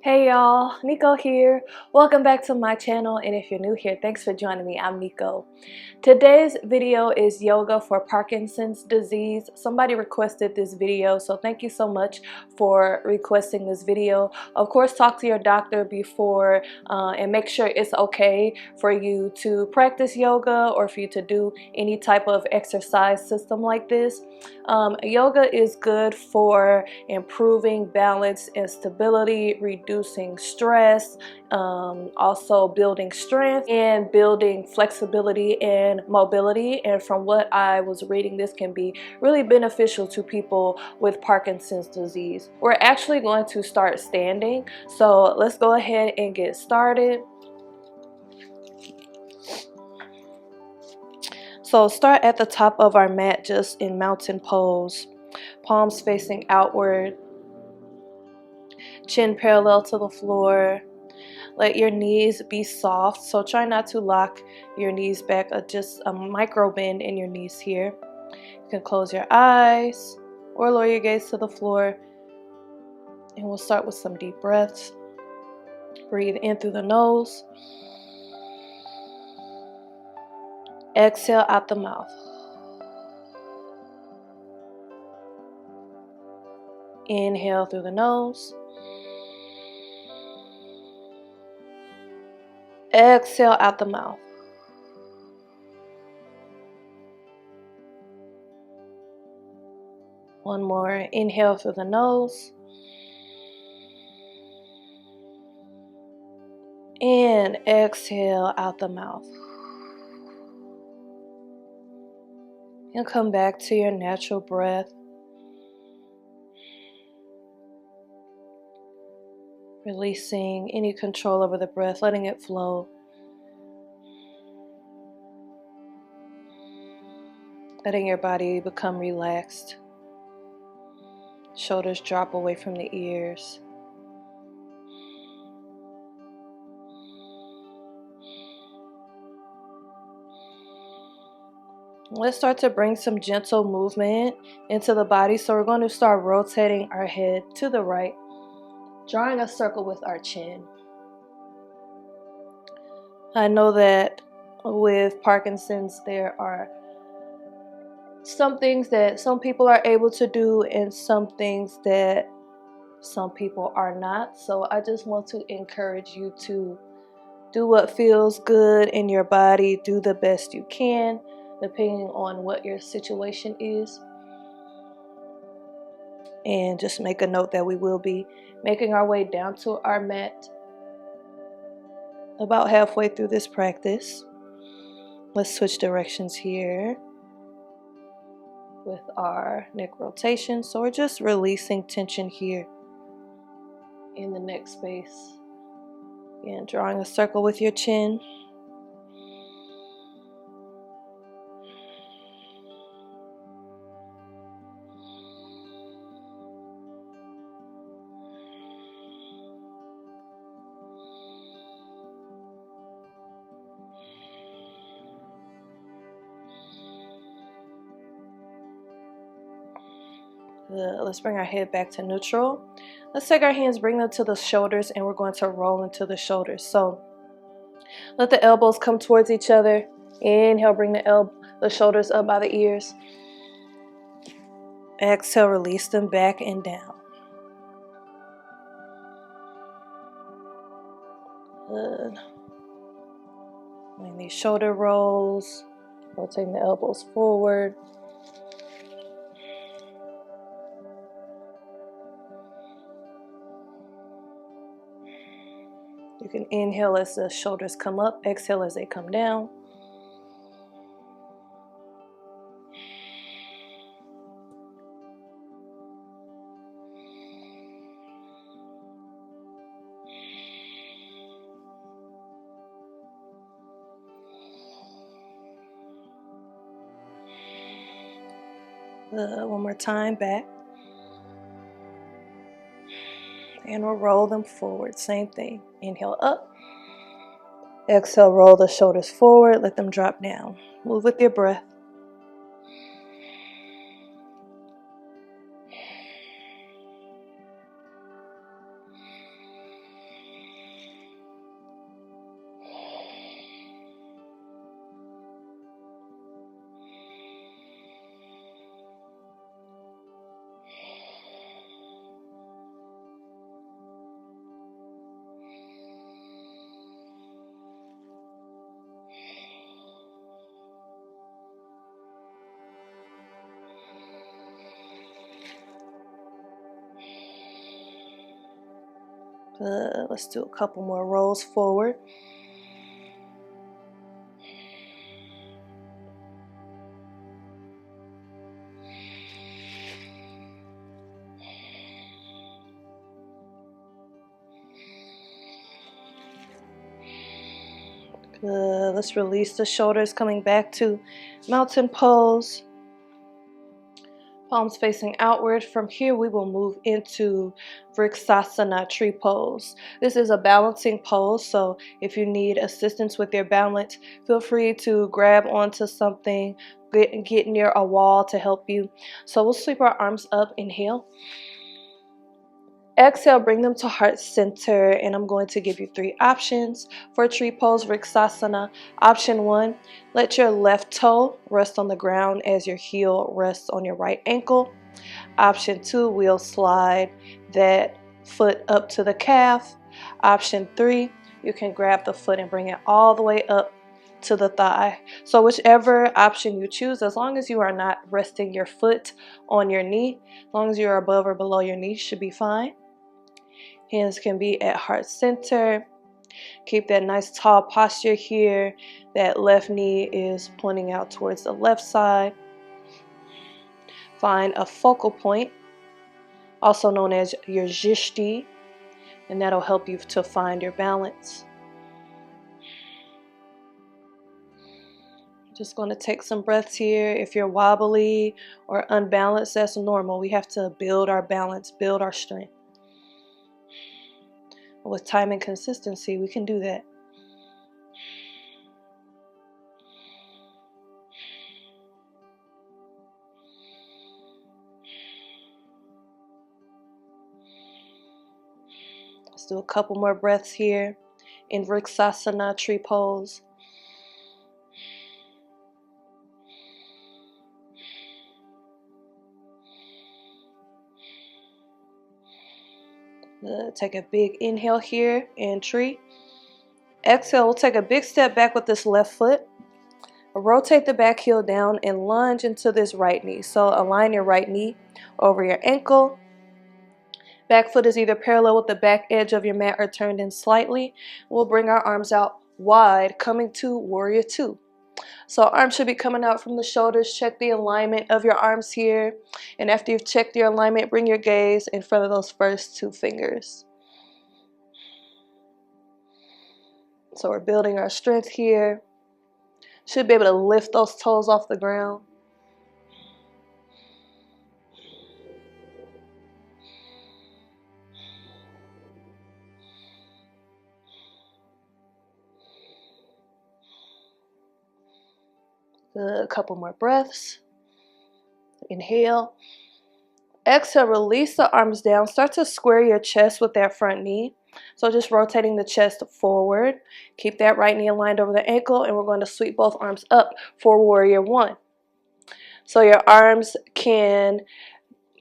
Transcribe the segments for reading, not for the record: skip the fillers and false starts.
Hey y'all, Nico here. Welcome back to my channel, and if you're new here, thanks for joining me. I'm Nico. Today's video is yoga for Parkinson's disease. Somebody requested this video, so thank you so much for requesting this video. Of course, talk to your doctor before and make sure it's okay for you to practice yoga or for you to do any type of exercise system like this. Yoga is good for improving balance and stability, reducing stress, also building strength and building flexibility and mobility. And from what I was reading, this can be really beneficial to people with Parkinson's disease. We're actually going to start standing, so let's go ahead and get started. So start at the top of our mat, just in mountain pose, palms facing outward, chin parallel to the floor. Let your knees be soft, so try not to lock your knees back, just a micro bend in your knees here. You can close your eyes or lower your gaze to the floor, and we'll start with some deep breaths. Breathe in through the nose, exhale out the mouth. Inhale through the nose, exhale out the mouth. One more. Inhale through the nose and exhale out the mouth. And come back to your natural breath. Releasing any control over the breath, letting it flow. Letting your body become relaxed. Shoulders drop away from the ears. Let's start to bring some gentle movement into the body. So we're going to start rotating our head to the right, drawing a circle with our chin. I know that with Parkinson's there are some things that some people are able to do and some things that some people are not. So I just want to encourage you to do what feels good in your body. Do the best you can, depending on what your situation is. And just make a note that we will be making our way down to our mat about halfway through this practice. Let's switch directions here with our neck rotation. So we're just releasing tension here in the neck space. Again, drawing a circle with your chin. Let's bring our head back to neutral. Let's take our hands, bring them to the shoulders, and we're going to roll into the shoulders. So let the elbows come towards each other. Inhale, bring the shoulders up by the ears. Exhale, release them back and down. Good. Doing these shoulder rolls, rotating the elbows forward. You can inhale as the shoulders come up, exhale as they come down. One more time, back. And we'll roll them forward, same thing. Inhale up. Exhale, roll the shoulders forward, let them drop down. Move with your breath. Good. Let's do a couple more rolls forward. Good. Let's release the shoulders, coming back to mountain pose. Palms facing outward. From here, we will move into Vrksasana, tree pose. This is a balancing pose, so if you need assistance with your balance, feel free to grab onto something, get near a wall to help you. So we'll sweep our arms up. Inhale. Exhale, bring them to heart center, and I'm going to give you 3 options for tree pose Vrksasana. Option 1, let your left toe rest on the ground as your heel rests on your right ankle. Option 2, we'll slide that foot up to the calf. Option 3, you can grab the foot and bring it all the way up to the thigh. So whichever option you choose, as long as you are not resting your foot on your knee, as long as you're above or below your knee, should be fine. Hands can be at heart center. Keep that nice tall posture here. That left knee is pointing out towards the left side. Find a focal point, also known as your drishti, and that'll help you to find your balance. Just going to take some breaths here. If you're wobbly or unbalanced, that's normal. We have to build our balance, build our strength. With time and consistency, we can do that. Let's do a couple more breaths here in Vrksasana, tree pose. Take a big inhale here in tree. Exhale, we'll take a big step back with this left foot. Rotate the back heel down and lunge into this right knee. So align your right knee over your ankle. Back foot is either parallel with the back edge of your mat or turned in slightly. We'll bring our arms out wide, coming to warrior 2. So arms should be coming out from the shoulders. Check the alignment of your arms here. And after you've checked your alignment, bring your gaze in front of those first 2 fingers. So we're building our strength here. Should be able to lift those toes off the ground. A couple more breaths. Inhale. Exhale, release the arms down. Start to square your chest with that front knee. So just rotating the chest forward. Keep that right knee aligned over the ankle, and we're going to sweep both arms up for warrior 1. So your arms can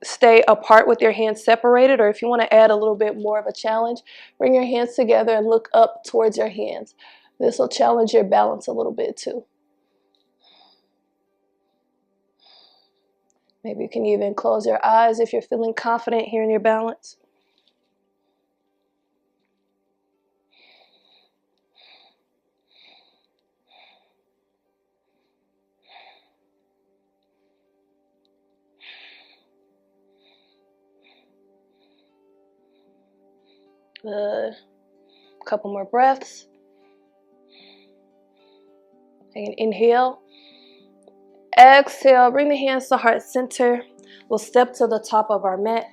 stay apart with your hands separated, or if you want to add a little bit more of a challenge, bring your hands together and look up towards your hands. This will challenge your balance a little bit too. Maybe you can even close your eyes if you're feeling confident here in your balance. Good. Couple more breaths. Take an inhale. Exhale, bring the hands to heart center. We'll step to the top of our mat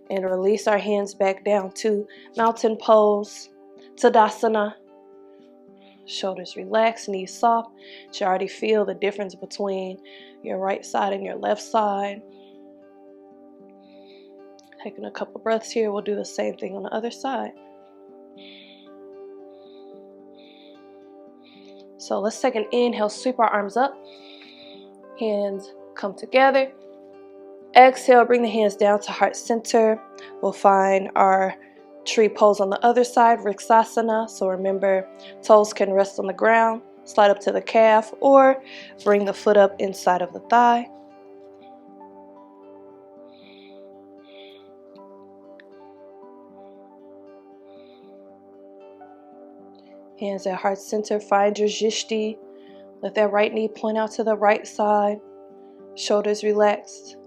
and release our hands back down to mountain pose, Tadasana. Shoulders relaxed, knees soft. You already feel the difference between your right side and your left side. Taking a couple breaths here. We'll do the same thing on the other side. So let's take an inhale, sweep our arms up. Hands come together. Exhale, bring the hands down to heart center. We'll find our tree pose on the other side, Vrksasana. So remember, toes can rest on the ground, slide up to the calf, or bring the foot up inside of the thigh. Hands at heart center. Find your jishti. Let that right knee point out to the right side. Shoulders relaxed.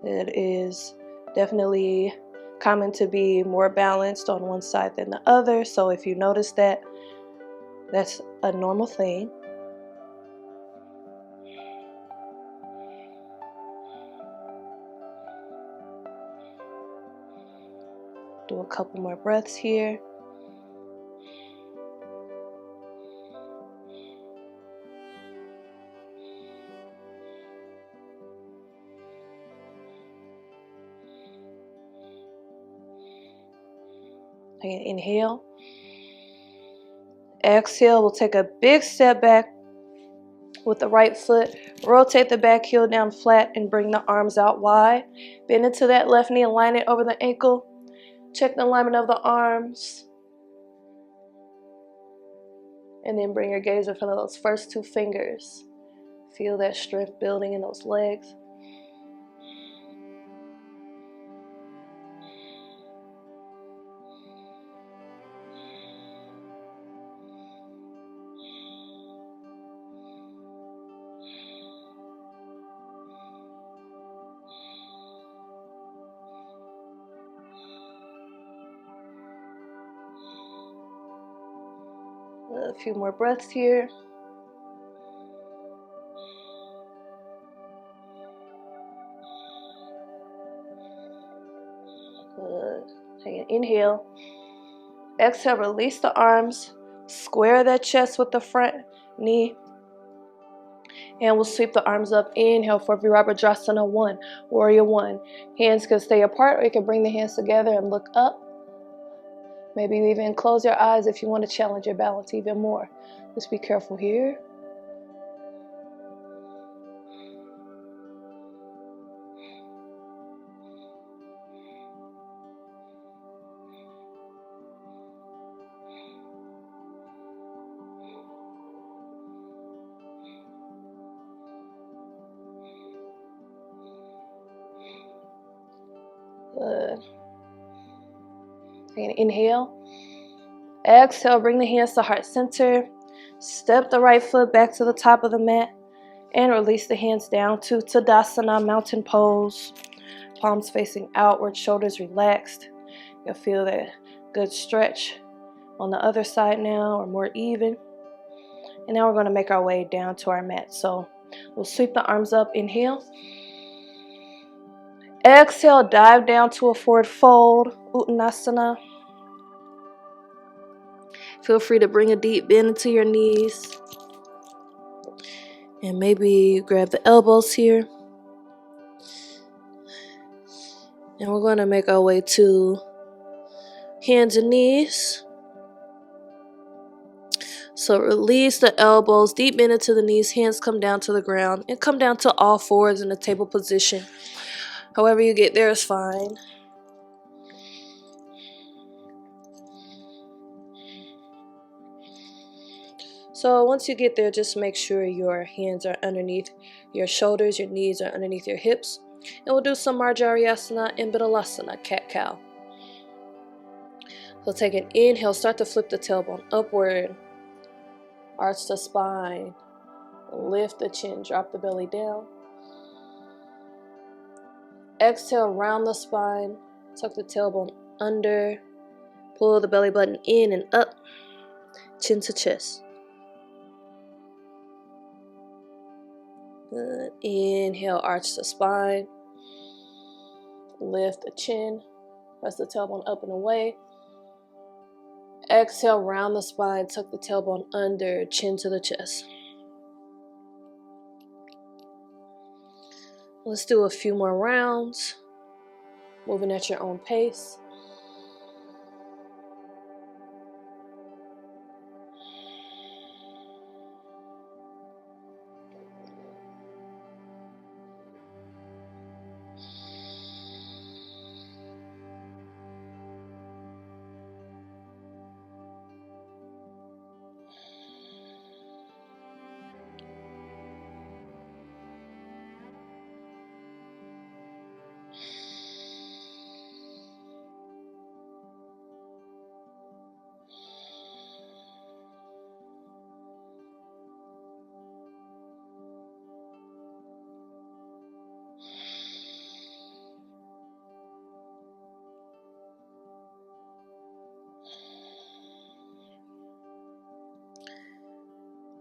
It is definitely common to be more balanced on one side than the other. So if you notice that, that's a normal thing. Do a couple more breaths here. Take an inhale. Exhale, we'll take a big step back with the right foot. Rotate the back heel down flat and bring the arms out wide. Bend into that left knee and line it over the ankle. Check the alignment of the arms. And then bring your gaze in front of those first two fingers. Feel that strength building in those legs. A few more breaths here. Good. Take an inhale. Exhale, release the arms. Square that chest with the front knee. And we'll sweep the arms up. Inhale for Virabhadrasana 1, Warrior 1. Hands can stay apart, or you can bring the hands together and look up. Maybe even close your eyes if you want to challenge your balance even more. Just be careful here. Good. Take an inhale. Exhale, bring the hands to heart center. Step the right foot back to the top of the mat and release the hands down to Tadasana, mountain pose. Palms facing outward, shoulders relaxed. You'll feel that good stretch on the other side now, or more even. And now we're going to make our way down to our mat. So we'll sweep the arms up. Inhale. Exhale, dive down to a forward fold, Uttanasana. Feel free to bring a deep bend into your knees. And maybe grab the elbows here. And we're going to make our way to hands and knees. So release the elbows, deep bend into the knees, hands come down to the ground, and come down to all fours in the table position. However you get there is fine. So once you get there, just make sure your hands are underneath your shoulders, your knees are underneath your hips. And we'll do some Marjariyasana and Bidalasana, cat-cow. So take an inhale, start to flip the tailbone upward. Arch the spine. Lift the chin, drop the belly down. Exhale, round the spine. Tuck the tailbone under. Pull the belly button in and up. Chin to chest. Good. Inhale, arch the spine. Lift the chin. Press the tailbone up and away. Exhale, round the spine. Tuck the tailbone under. Chin to the chest. Let's do a few more rounds. Moving at your own pace.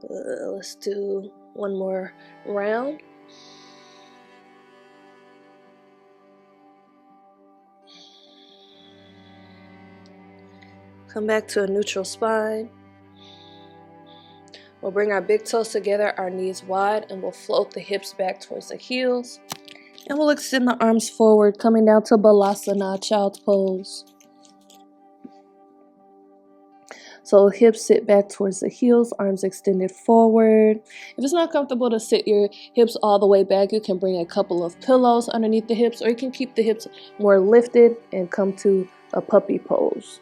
Let's do one more round. Come back to a neutral spine. We'll bring our big toes together, our knees wide, and we'll float the hips back towards the heels. And we'll extend the arms forward, coming down to Balasana, child's pose. So hips sit back towards the heels, arms extended forward. If it's not comfortable to sit your hips all the way back, you can bring a couple of pillows underneath the hips, or you can keep the hips more lifted and come to a puppy pose.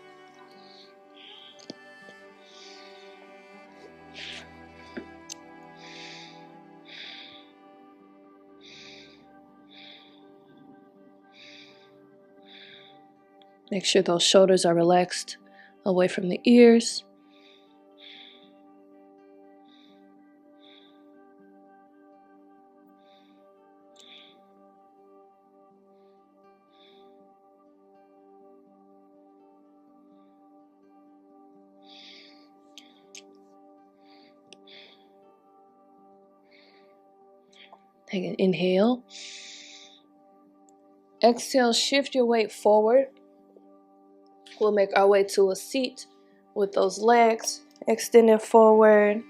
Make sure those shoulders are relaxed away from the ears. Take an inhale. Exhale, shift your weight forward. We'll make our way to a seat with those legs extended forward.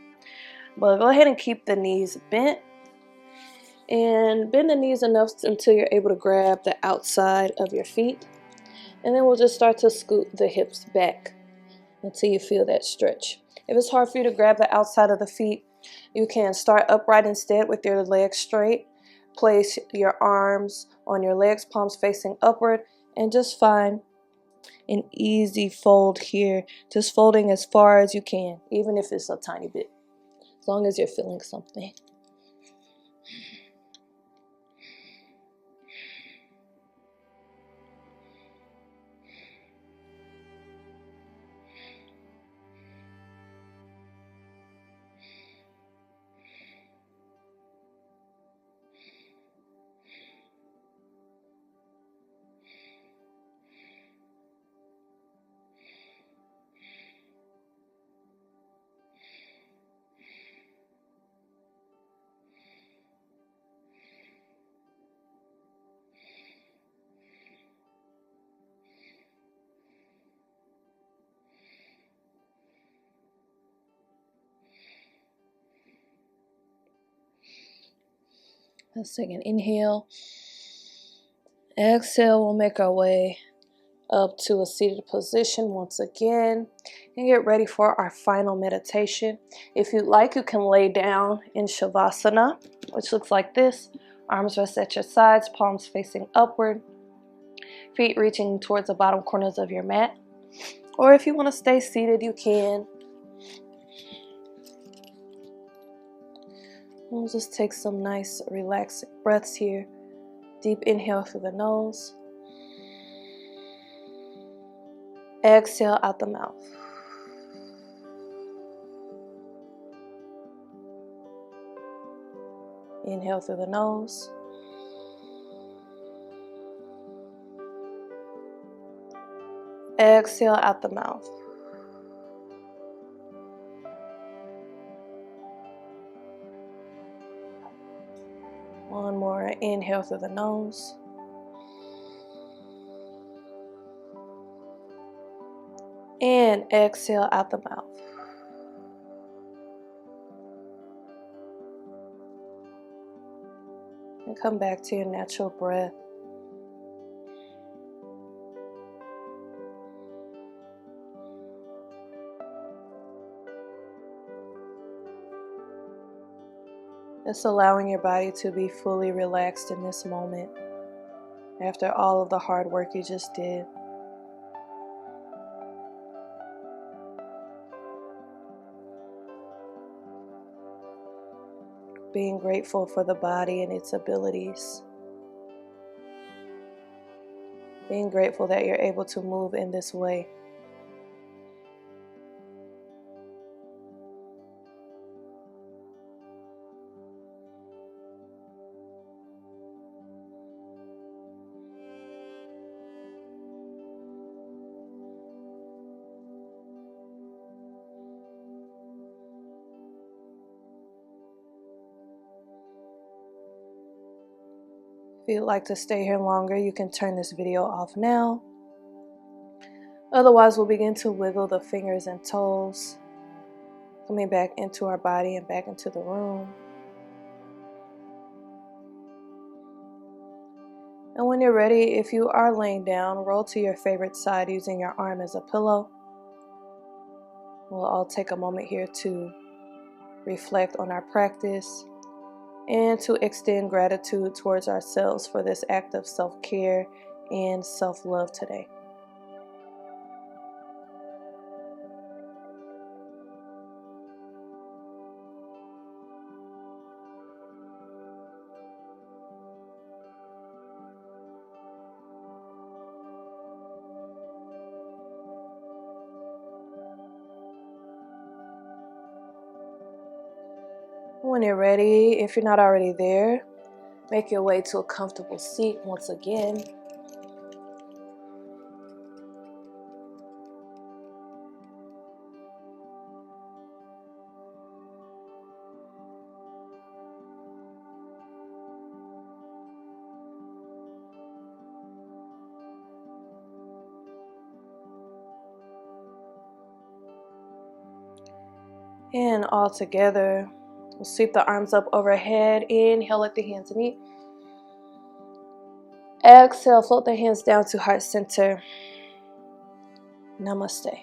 But go ahead and keep the knees bent. And bend the knees enough until you're able to grab the outside of your feet. And then we'll just start to scoot the hips back until you feel that stretch. If it's hard for you to grab the outside of the feet, you can start upright instead with your legs straight. Place your arms on your legs, palms facing upward, and just find an easy fold here. Just folding as far as you can, even if it's a tiny bit, as long as you're feeling something. Let's take an inhale. Exhale, we'll make our way up to a seated position once again and get ready for our final meditation. If you'd like, you can lay down in Shavasana, which looks like this. Arms rest at your sides, palms facing upward, feet reaching towards the bottom corners of your mat. Or if you want to stay seated, you can. We'll just take some nice relaxing breaths here. Deep inhale through the nose. Exhale out the mouth. Inhale through the nose. Exhale out the mouth. One more. Inhale through the nose. And exhale out the mouth. And come back to your natural breath. Just allowing your body to be fully relaxed in this moment after all of the hard work you just did. Being grateful for the body and its abilities. Being grateful that you're able to move in this way. If you'd like to stay here longer, you can turn this video off now. Otherwise, we'll begin to wiggle the fingers and toes, coming back into our body and back into the room. And when you're ready, if you are laying down, roll to your favorite side using your arm as a pillow. We'll all take a moment here to reflect on our practice and to extend gratitude towards ourselves for this act of self-care and self-love today. When you're ready, if you're not already there, make your way to a comfortable seat once again. And all together, we'll sweep the arms up overhead. Inhale, let the hands meet. Exhale, float the hands down to heart center. Namaste.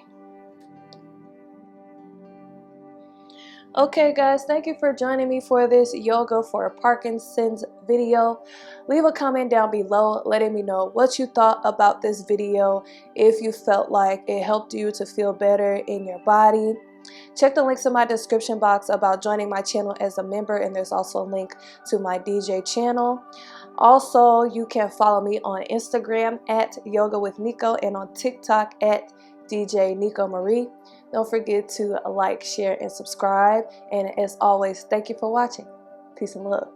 Okay guys, thank you for joining me for this yoga for Parkinson's video. Leave a comment down below letting me know what you thought about this video, if you felt like it helped you to feel better in your body. Check the links in my description box about joining my channel as a member, and there's also a link to my DJ channel. Also, you can follow me on Instagram at Yoga with Nico and on TikTok at djnicomarie. Don't forget to like, share, and subscribe. And as always, thank you for watching. Peace and love.